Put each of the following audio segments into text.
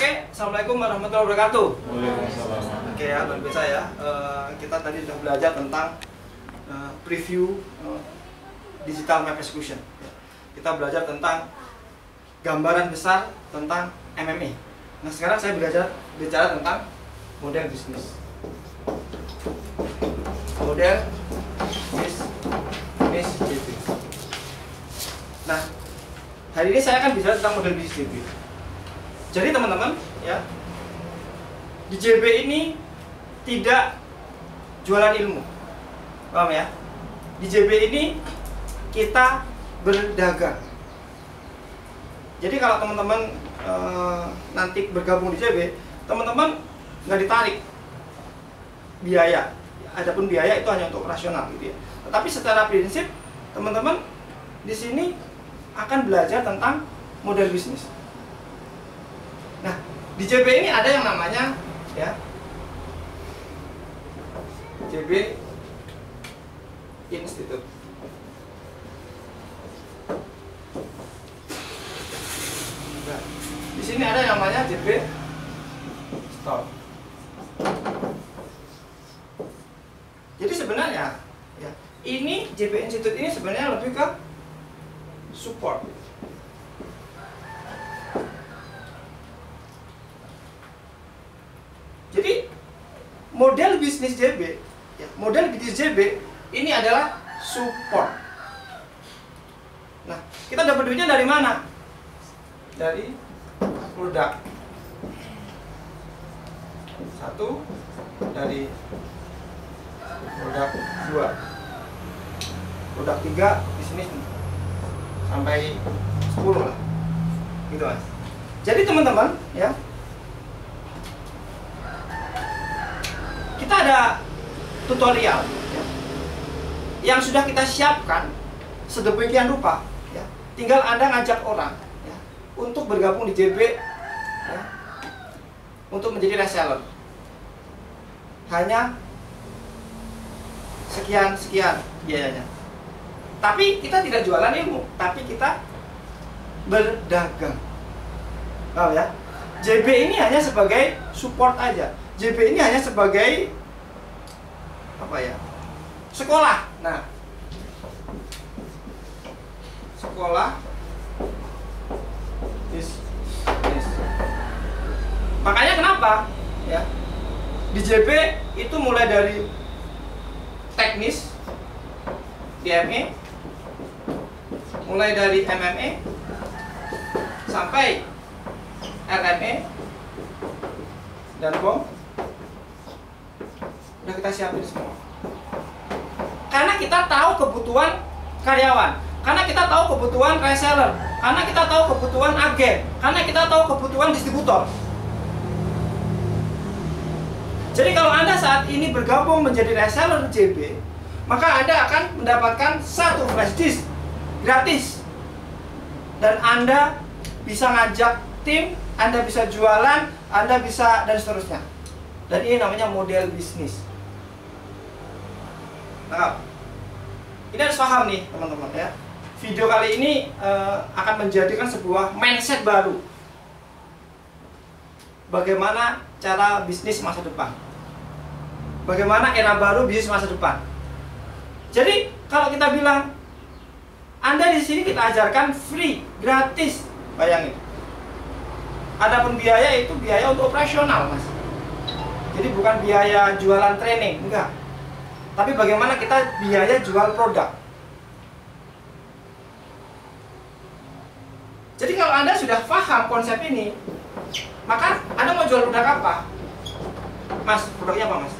Oke, Assalamualaikum warahmatullahi wabarakatuh. Waalaikumsalam. Oke ya, luar biasa ya. Kita tadi sudah belajar tentang preview digital map execution. Kita belajar tentang gambaran besar tentang MMA. Nah, sekarang saya bicara tentang model bisnis. Model bisnis JB. Nah, hari ini saya akan bicara tentang model bisnis JB. Jadi teman-teman ya, di JB ini tidak jualan ilmu, paham ya? Di JB ini kita berdagang. Jadi kalau teman-teman nanti bergabung di JB, teman-teman nggak ditarik biaya. Adapun biaya itu hanya untuk operasional gitu ya. Tetapi secara prinsip teman-teman di sini akan belajar tentang model bisnis. Nah, di JB ini ada yang namanya ya JB Institute. Nah, di sini ada yang namanya JB Store. Jadi sebenarnya ya, ini JB Institute ini sebenarnya lebih ke support. Jadi model bisnis JB, ya, model bisnis JB ini adalah support. Nah, kita dapat duitnya dari mana? Dari produk. Satu, dari produk dua, produk tiga, bisnis sampai 10 lah, gitu mas. Jadi teman-teman ya, kita ada tutorial ya, yang sudah kita siapkan sedemikian rupa ya. Tinggal Anda ngajak orang ya, untuk bergabung di JB ya, untuk menjadi reseller. Hanya sekian biayanya. Tapi kita tidak jualan ilmu, tapi kita berdagang. Paham ya? JB ini hanya sebagai support aja. JB ini hanya sebagai apa ya? Sekolah. Nah, sekolah bisnis. Makanya kenapa? Ya. Di JB itu mulai dari teknis, DME, mulai dari MMA sampai LME dan BOM udah kita siapin semua. Karena kita tahu kebutuhan karyawan, karena kita tahu kebutuhan reseller, karena kita tahu kebutuhan agen, karena kita tahu kebutuhan distributor. Jadi kalau Anda saat ini bergabung menjadi reseller JB, maka Anda akan mendapatkan satu flash disk gratis. Dan Anda bisa ngajak tim, Anda bisa jualan, Anda bisa dan seterusnya. Dan ini namanya model bisnis. Nah, ini harus paham nih teman-teman ya. Video kali ini akan menjadikan sebuah mindset baru. Bagaimana cara bisnis masa depan? Bagaimana era baru bisnis masa depan? Jadi kalau kita bilang Anda di sini kita ajarkan free, gratis, bayangin. Adapun biaya itu biaya untuk operasional, mas. Jadi bukan biaya jualan training, enggak. Tapi bagaimana kita biaya jual produk. Jadi kalau Anda sudah paham konsep ini, maka Anda mau jual produk apa? Mas, produknya apa mas?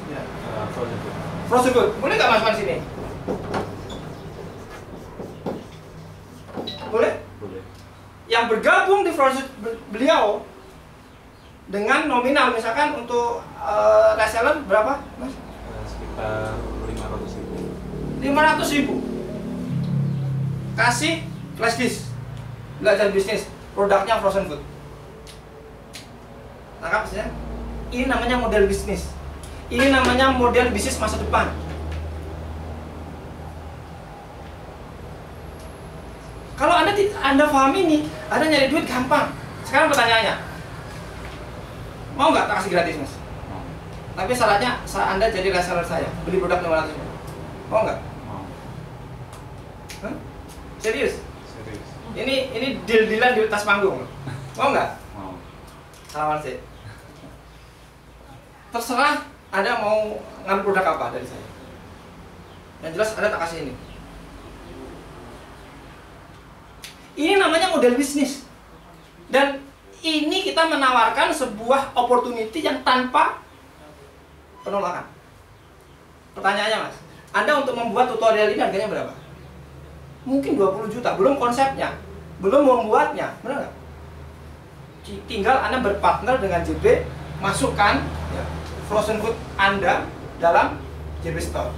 Frozen food. Boleh nggak mas sini? Boleh? Boleh. Yang bergabung di frozen beliau dengan nominal misalkan untuk reseller berapa mas? Sekitar 500.000. 500.000. Kasih flash disk, belajar bisnis, produknya frozen food. Tangkap ya? Ini namanya model bisnis. Ini namanya model bisnis masa depan. Kalau Anda paham ini, Anda nyari duit gampang. Sekarang pertanyaannya, Mau nggak tak kasih gratis mas? Mau. Tapi syaratnya Anda jadi reseller saya, beli produk 500 ribu. Mau nggak? Mau. Hah? Serius? Serius. Ini deal-dealan di atas panggung. Mau nggak? Mau. Salaman sih. Terserah Anda mau ngambil produk apa dari saya. Yang jelas Anda tak kasih ini. Ini namanya model bisnis. Dan ini kita menawarkan sebuah opportunity yang tanpa penolakan. Pertanyaannya mas, Anda untuk membuat tutorial ini harganya berapa? Mungkin 20 juta, belum konsepnya, belum membuatnya, benar nggak? Tinggal Anda berpartner dengan JB, masukkan ya, frozen food Anda dalam JB Store.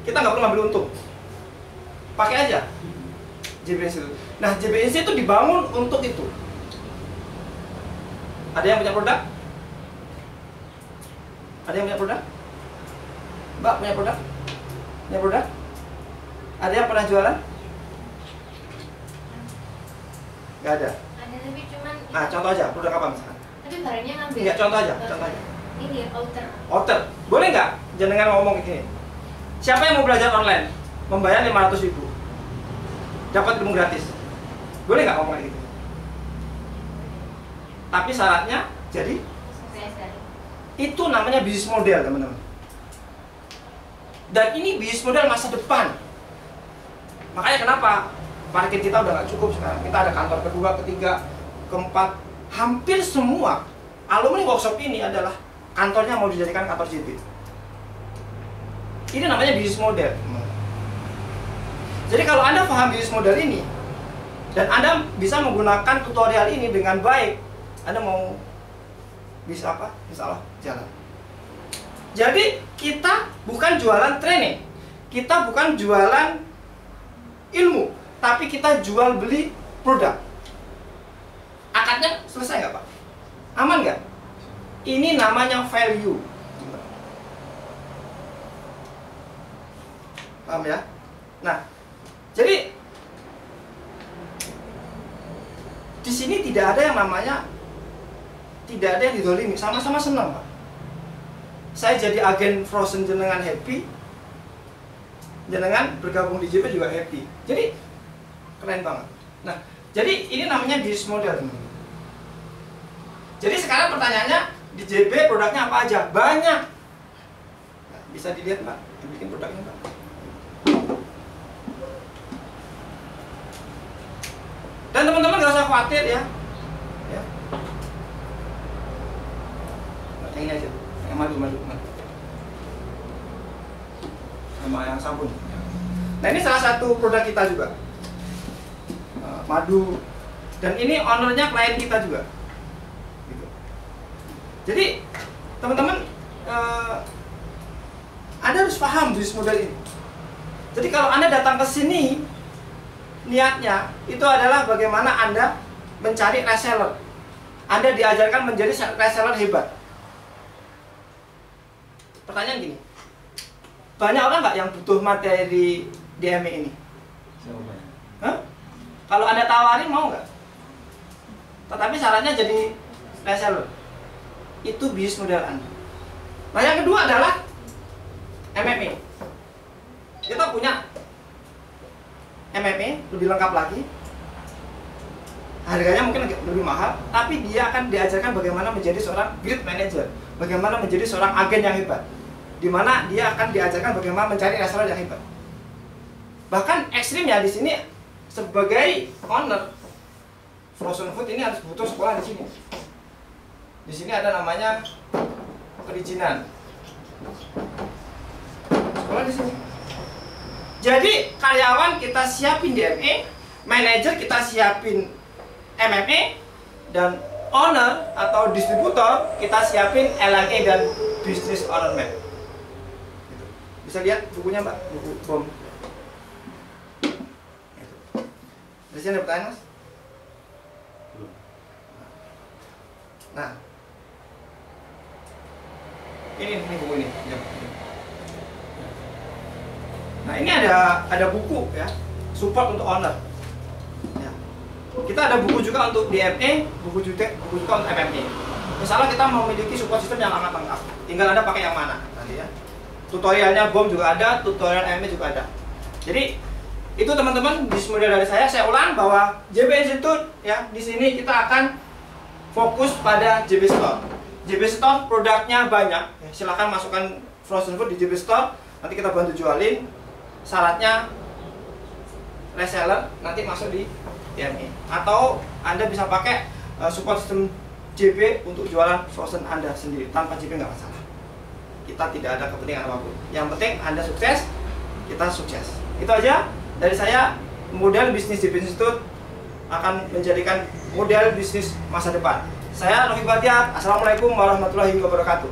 Kita nggak perlu ngambil untung, pakai aja JB Institute. Nah, JB Institute itu dibangun untuk itu. Ada yang punya produk? Ada yang punya produk? Mbak punya produk? Punya produk? Ada yang pernah jualan? Gak ada. Ada tapi cuman. Nah, contoh aja, produk apa misalkan? Tapi barangnya ngambil. Enggak, contoh aja, contoh aja. Ini outer. Hotel, boleh nggak? Jangan ngomong gini. Siapa yang mau belajar online? Membayar 500 ribu, dapat ilmu gratis. Boleh nggak ngomong kayak gitu? Tapi syaratnya jadi Sukses. itu namanya bisnis model teman-teman. Dan ini bisnis model masa depan. Makanya kenapa parkir kita udah nggak cukup sekarang. Kita ada kantor kedua, ketiga, keempat. Hampir semua alumni workshop ini adalah kantornya mau dijadikan kantor JB. Ini namanya bisnis model. Jadi kalau Anda paham bisnis model ini dan Anda bisa menggunakan tutorial ini dengan baik, Anda mau bisa apa? Insya Allah jalan. Jadi kita bukan jualan training, kita bukan jualan ilmu, tapi kita jual beli produk. Akadnya selesai nggak Pak? Aman nggak? Ini namanya value. Paham ya? Nah, jadi di sini tidak ada yang namanya, tidak ada yang didolimi, sama-sama senang Pak. Saya jadi agen frozen jenengan happy, jenengan bergabung di JB juga happy. Jadi keren banget. Nah, jadi ini namanya bisnis model. Jadi sekarang pertanyaannya di JB produknya apa aja? Banyak. Nah, bisa dilihat Pak, bikin produknya Pak. Dan teman-teman gak usah khawatir ya. Ya. Yang ini aja. Yang madu. Sama yang sabun. Nah ini salah satu produk kita juga. Madu. Dan ini ownernya klien kita juga. Gitu. Jadi teman-teman Anda harus paham bisnis model ini. Jadi kalau Anda datang ke sini, niatnya itu adalah bagaimana Anda mencari reseller. Anda diajarkan menjadi reseller hebat. Pertanyaan gini, banyak orang nggak yang butuh materi DME ini? Hah? Kalau Anda tawarin mau nggak? Tetapi syaratnya jadi reseller. Itu bisnis model Anda. Nah yang kedua adalah MMA. Kita punya MMA lebih lengkap lagi. Harganya mungkin lebih mahal, tapi dia akan diajarkan bagaimana menjadi seorang grid manager, bagaimana menjadi seorang agen yang hebat, di mana dia akan diajarkan bagaimana mencari reseller yang hebat. Bahkan ekstrimnya di sini sebagai owner frozen food ini harus butuh sekolah di sini. Di sini ada namanya perizinan. Sekolah di sini. Jadi karyawan kita siapin DME, manajer kita siapin MMA, dan owner atau distributor kita siapin LME dan business owner map. Bisa lihat bukunya Mbak, buku BOM. Di sini ada pertanyaan Mas? Belum. Nah, ini buku ini. Nah ini ada buku ya, support untuk owner. Ya. Kita ada buku juga untuk DME, buku juga untuk MMA. Misalnya kita memiliki support system yang sangat lengkap, tinggal Anda pakai yang mana nanti ya. Tutorialnya BOM juga ada, tutorial AMD juga ada. Jadi itu teman-teman di model dari saya ulang bahwa JB Institute ya, di sini kita akan fokus pada JB Store. JB Store produknya banyak, ya, silahkan masukkan frozen food di JB Store, nanti kita bantu jualin. Syaratnya reseller nanti masuk di TMI, atau Anda bisa pakai support system JB untuk jualan frozen Anda sendiri, tanpa JB nggak masalah. Kita tidak ada kepentingan apapun. Yang penting Anda sukses, kita sukses. Itu aja dari saya. Model bisnis JB Institute akan menjadikan model bisnis masa depan. Saya Novi Batiat. Assalamualaikum warahmatullahi wabarakatuh.